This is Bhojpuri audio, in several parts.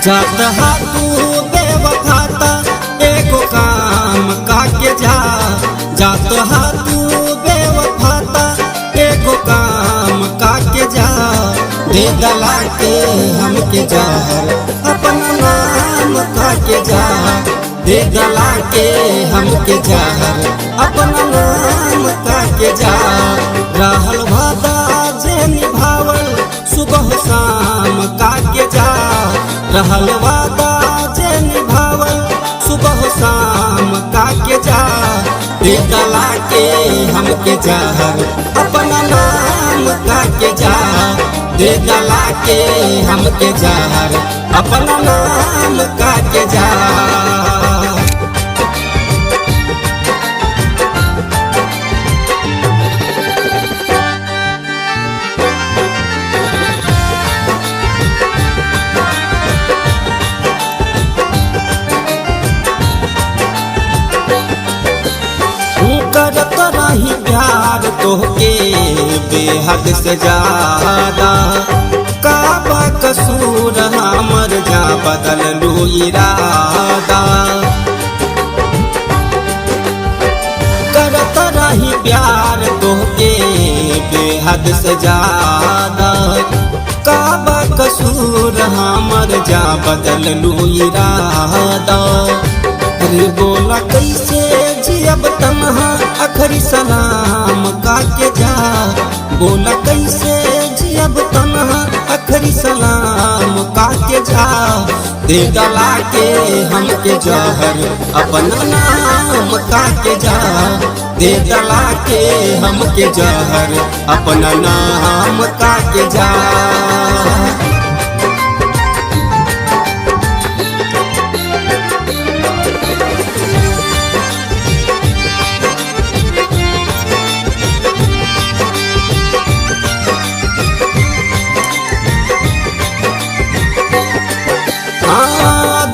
जात हाथू बेवफाता एगो काम काके जा। जात हाथू बेवफाता एगो काम काके जा। दे गला के हमके जहर अपना नाम काके जा। दे गला के हमके जहर अपना नाम काके जा। रहल वादा जे निभावल सुबह शाम काके जा। रहल वादा जे निभावल सुबह शाम काके जा। दे गला के हमके जहर अपना नाम काके जा। दे गला के हमके जहर अपना नाम काके जा। करत रही प्यार तोहके बेहद से ज्यादा। का कसूर हमर जा बदल लू इरादा। करत रही प्यार तोहके बेहद से ज्यादा। का कसूर हमर जा बदल लू इरादा। अरे बोला कैसे जियब तन्हा आखिरी सलाम काके जा। बोला कैसे जियब तन्हा आखिरी सलाम काके जा। दे गला के हमके जहर अपना नाम काके जा। दे गला के हमके जहर अपना नाम काके जा।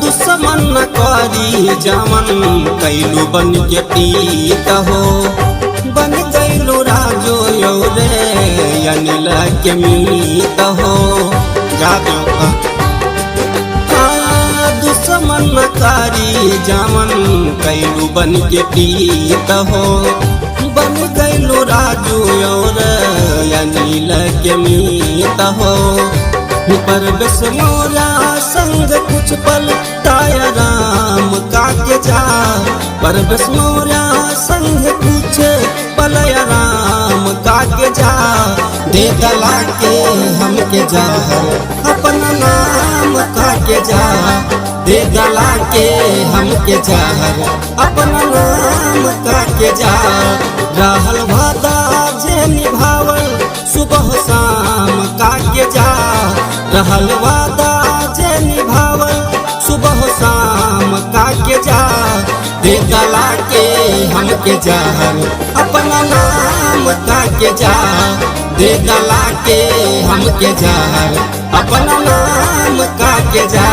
दुश्मन न करी जमन कैलू बन के पीत हो। बन गैलू राजो यो रे अनिल के मीत हो। दुश्मन न करी जमन कैलू बन के पीत हो। बन गैलू राजो यो रे अनिल के मीत हो। परवेश मोरा संग कुछ पल ताया राम काके जा। परवेश मोरा संग कुछ पल राम काके जा। दे गला के हमके जहर अपना नाम काके जा। दे गला के हमके जहर अपना नाम काके जा। रहल वादा जे निभावल सुबह शाम काके जा। रहल वादा जे निभावल सुबह शाम काके जा। दे गला के हमके जहर अपना नाम काके जा। दे गला के हमके जहर अपना नाम काके जा।